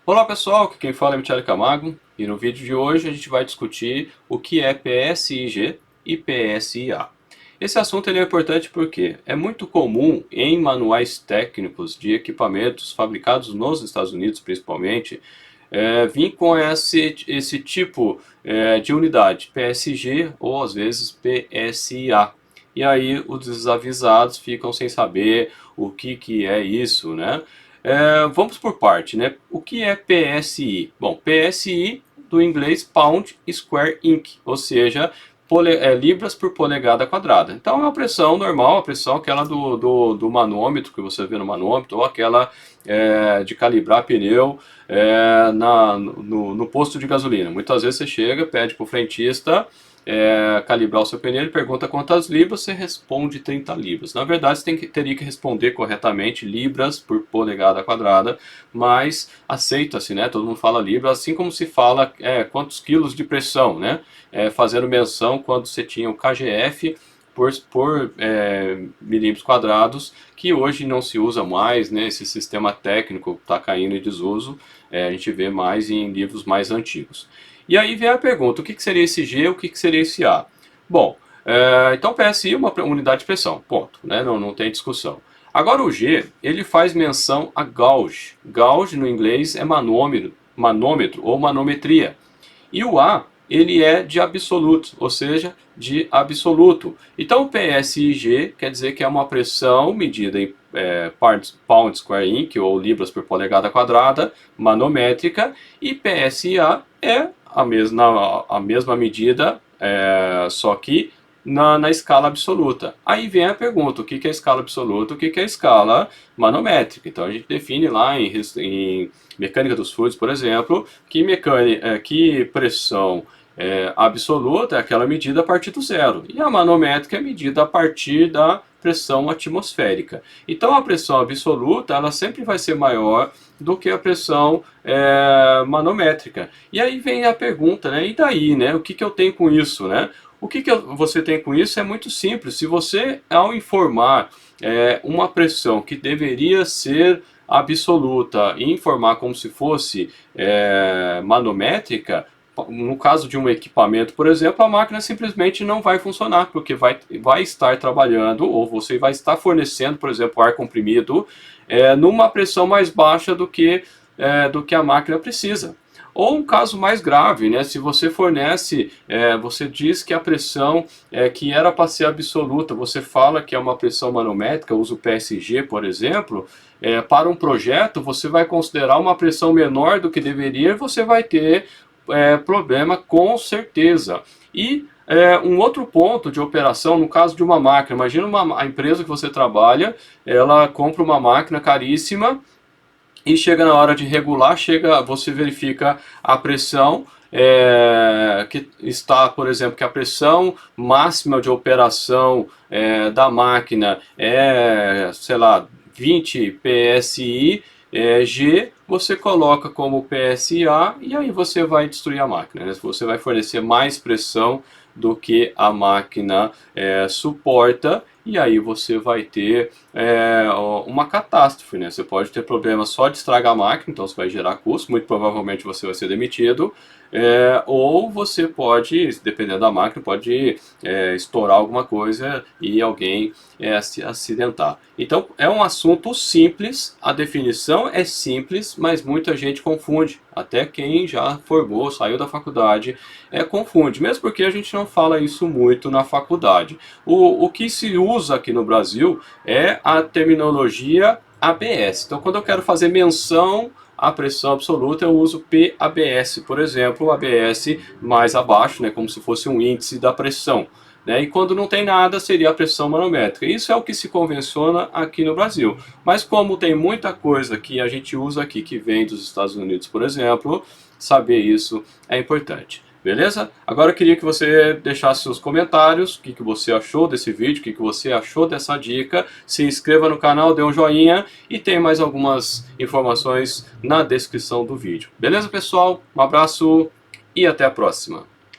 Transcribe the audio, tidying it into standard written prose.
Olá pessoal, aqui quem fala é Michele Camargo e no vídeo de hoje a gente vai discutir o que é PSIG e PSIA. Esse assunto ele é importante porque é muito comum em manuais técnicos de equipamentos fabricados nos Estados Unidos principalmente, vir com esse tipo de unidade, PSG ou às vezes PSIA. E aí os desavisados ficam sem saber o que é isso, né? Vamos por parte, né? O que é PSI? Bom, PSI do inglês Pound Square Inch, ou seja, libras por polegada quadrada. Então é uma pressão normal, a pressão aquela do manômetro, que você vê no manômetro, ou aquela de calibrar pneu no posto de gasolina. Muitas vezes você chega, pede para o frentista calibrar o seu pneu, ele pergunta quantas libras, você responde 30 libras. Na verdade, você teria que responder corretamente libras por polegada quadrada, mas aceita-se, né? Todo mundo fala libra, assim como se fala quantos quilos de pressão, né? Fazendo menção quando você tinha o KGF por milímetros quadrados, que hoje não se usa mais, né? Esse sistema técnico está caindo em desuso, a gente vê mais em livros mais antigos. E aí vem a pergunta, o que seria esse G, o que seria esse A? Bom, então PSI é uma unidade de pressão, ponto, né? Não tem discussão. Agora o G, ele faz menção a gauge. Gauge no inglês é manômetro ou manometria. E o A, ele é de absoluto, ou seja, de absoluto. Então o PSIG quer dizer que é uma pressão medida em pound square inch, ou libras por polegada quadrada, manométrica, e PSA é a mesma medida, só que na escala absoluta. Aí vem a pergunta, o que é escala absoluta, o que é escala manométrica? Então a gente define lá em mecânica dos fluidos, por exemplo, que pressão absoluta é aquela medida a partir do zero, e a manométrica é medida a partir da pressão atmosférica. Então a pressão absoluta ela sempre vai ser maior do que a pressão manométrica. E aí vem a pergunta, né? E daí, né? O que eu tenho com isso, né? O que você tem com isso é muito simples. Se você, ao informar uma pressão que deveria ser absoluta e informar como se fosse manométrica, no caso de um equipamento, por exemplo, a máquina simplesmente não vai funcionar, porque vai estar trabalhando, ou você vai estar fornecendo, por exemplo, ar comprimido, numa pressão mais baixa do que a máquina precisa. Ou um caso mais grave, né? Se você fornece, você diz que a pressão que era para ser absoluta, você fala que é uma pressão manométrica, usa o PSG, por exemplo, para um projeto, você vai considerar uma pressão menor do que deveria e você vai ter problema com certeza. E um outro ponto de operação, no caso de uma máquina, imagina a empresa que você trabalha, ela compra uma máquina caríssima, e chega na hora de regular, você verifica a pressão que está, por exemplo, que a pressão máxima de operação da máquina é, sei lá, 20 PSI, G, você coloca como PSA e aí você vai destruir a máquina, né? Você vai fornecer mais pressão do que a máquina suporta, e aí você vai ter uma catástrofe, né? Você pode ter problema só de estragar a máquina, então você vai gerar custo, muito provavelmente você vai ser demitido, ou você pode, dependendo da máquina, pode estourar alguma coisa e alguém se acidentar. Então é um assunto simples, a definição é simples, mas muita gente confunde. Até quem já formou, saiu da faculdade, confunde, mesmo porque a gente não fala isso muito na faculdade. O que se usa aqui no Brasil é a terminologia ABS. Então quando eu quero fazer menção à pressão absoluta, eu uso PABS, por exemplo, o ABS mais abaixo, né, como se fosse um índice da pressão. Né? E quando não tem nada, seria a pressão manométrica. Isso é o que se convenciona aqui no Brasil. Mas como tem muita coisa que a gente usa aqui, que vem dos Estados Unidos, por exemplo, saber isso é importante. Beleza? Agora eu queria que você deixasse seus comentários, o que você achou desse vídeo, o que você achou dessa dica. Se inscreva no canal, dê um joinha e tem mais algumas informações na descrição do vídeo. Beleza, pessoal? Um abraço e até a próxima.